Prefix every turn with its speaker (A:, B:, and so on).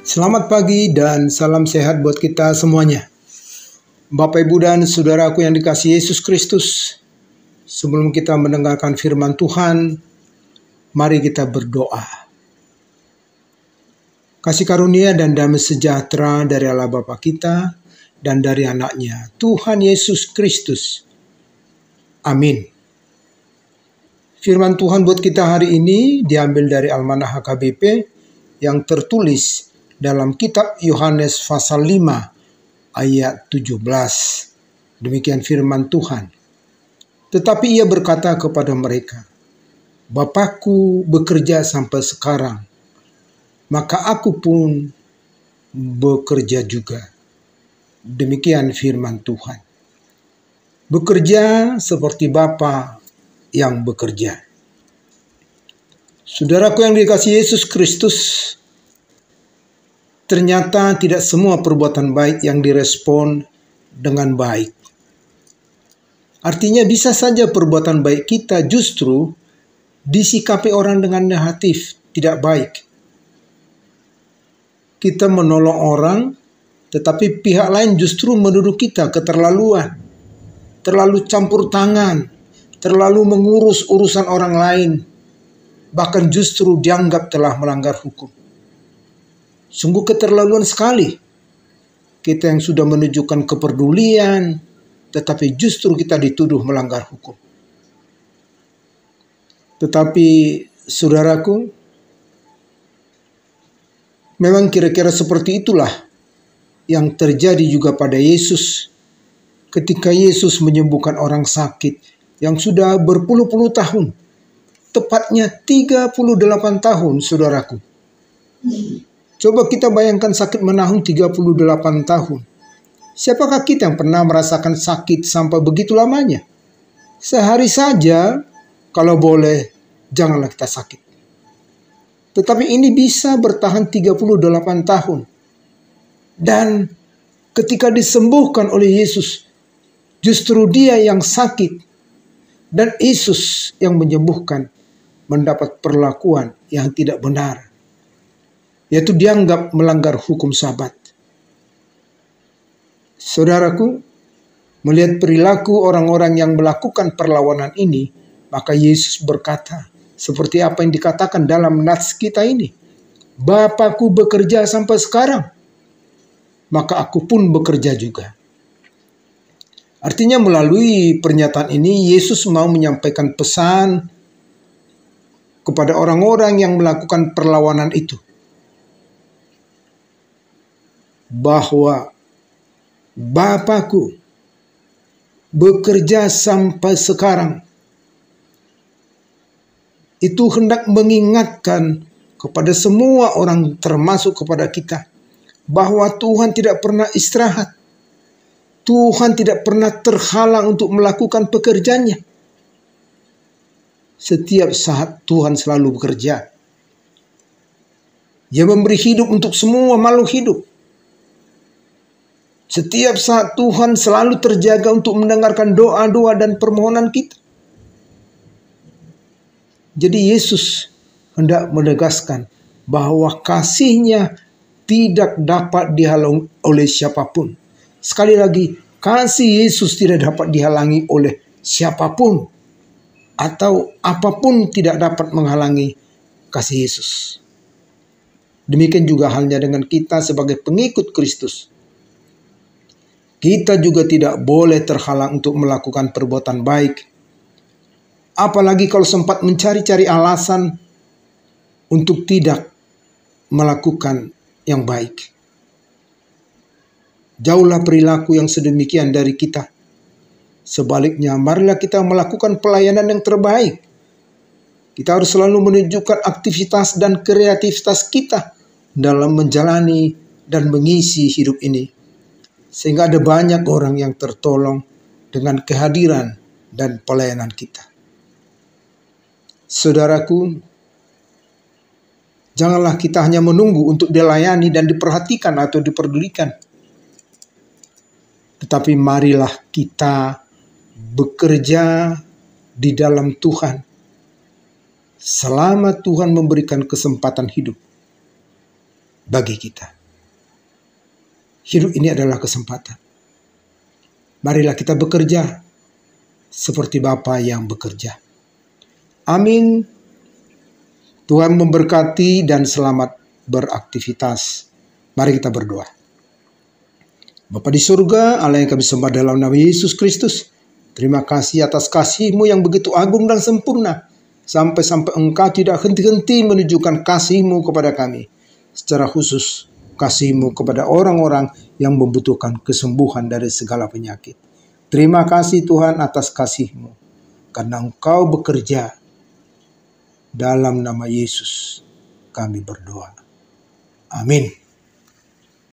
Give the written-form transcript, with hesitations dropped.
A: Selamat pagi dan salam sehat buat kita semuanya. Bapak, Ibu, dan Saudaraku yang dikasihi Yesus Kristus, sebelum kita mendengarkan firman Tuhan, mari kita berdoa. Kasih karunia dan damai sejahtera dari Allah Bapa kita dan dari anaknya, Tuhan Yesus Kristus. Amin. Firman Tuhan buat kita hari ini diambil dari Almanah HKBP yang tertulis dalam kitab Yohanes pasal 5 ayat 17. Demikian firman Tuhan. Tetapi ia berkata kepada mereka, Bapakku bekerja sampai sekarang, maka aku pun bekerja juga. Demikian firman Tuhan. Bekerja seperti Bapa yang bekerja. Saudaraku yang dikasihi Yesus Kristus, ternyata tidak semua perbuatan baik yang direspon dengan baik. Artinya bisa saja perbuatan baik kita justru disikapi orang dengan negatif, tidak baik. Kita menolong orang, tetapi pihak lain justru menuduh kita keterlaluan, terlalu campur tangan, terlalu mengurus urusan orang lain, bahkan justru dianggap telah melanggar hukum. Sungguh keterlaluan sekali. Kita yang sudah menunjukkan kepedulian, tetapi justru kita dituduh melanggar hukum. Tetapi saudaraku, memang kira-kira seperti itulah yang terjadi juga pada Yesus ketika Yesus menyembuhkan orang sakit yang sudah berpuluh-puluh tahun. Tepatnya 38 tahun, saudaraku. Coba kita bayangkan sakit menahun 38 tahun. Siapakah kita yang pernah merasakan sakit sampai begitu lamanya? Sehari saja, kalau boleh, janganlah kita sakit. Tetapi ini bisa bertahan 38 tahun. Dan ketika disembuhkan oleh Yesus, justru dia yang sakit. Dan Yesus yang menyembuhkan mendapat perlakuan yang tidak benar, yaitu dianggap melanggar hukum Sabat. Saudaraku, melihat perilaku orang-orang yang melakukan perlawanan ini, maka Yesus berkata, seperti apa yang dikatakan dalam nats kita ini, Bapakku bekerja sampai sekarang, maka aku pun bekerja juga. Artinya melalui pernyataan ini, Yesus mau menyampaikan pesan kepada orang-orang yang melakukan perlawanan itu, bahwa Bapakku bekerja sampai sekarang. Itu hendak mengingatkan kepada semua orang, termasuk kepada kita, bahwa Tuhan tidak pernah istirahat. Tuhan tidak pernah terhalang untuk melakukan pekerjaannya. Setiap saat Tuhan selalu bekerja. Dia memberi hidup untuk semua makhluk hidup. Setiap saat Tuhan selalu terjaga untuk mendengarkan doa-doa dan permohonan kita. Jadi Yesus hendak menegaskan bahwa kasih-Nya tidak dapat dihalang oleh siapapun. Sekali lagi, kasih Yesus tidak dapat dihalangi oleh siapapun. Atau apapun tidak dapat menghalangi kasih Yesus. Demikian juga halnya dengan kita sebagai pengikut Kristus. Kita juga tidak boleh terhalang untuk melakukan perbuatan baik. Apalagi kalau sempat mencari-cari alasan untuk tidak melakukan yang baik. Jauhlah perilaku yang sedemikian dari kita. Sebaliknya, marilah kita melakukan pelayanan yang terbaik. Kita harus selalu menunjukkan aktivitas dan kreativitas kita dalam menjalani dan mengisi hidup ini. Sehingga ada banyak orang yang tertolong dengan kehadiran dan pelayanan kita. Saudaraku, janganlah kita hanya menunggu untuk dilayani dan diperhatikan atau diperdulikan. Tetapi marilah kita bekerja di dalam Tuhan selama Tuhan memberikan kesempatan hidup bagi kita. Hidup ini adalah kesempatan. Marilah kita bekerja seperti Bapa yang bekerja. Amin. Tuhan memberkati dan selamat beraktivitas. Mari kita berdoa. Bapa di surga, Allah yang kami sembah dalam nama Yesus Kristus, terima kasih atas kasih-Mu yang begitu agung dan sempurna. Sampai-sampai Engkau tidak henti-henti menunjukkan kasih-Mu kepada kami. Secara khusus, kasih-Mu kepada orang-orang yang membutuhkan kesembuhan dari segala penyakit. Terima kasih Tuhan atas kasih-Mu, karena Engkau bekerja. Dalam nama Yesus kami berdoa. Amin.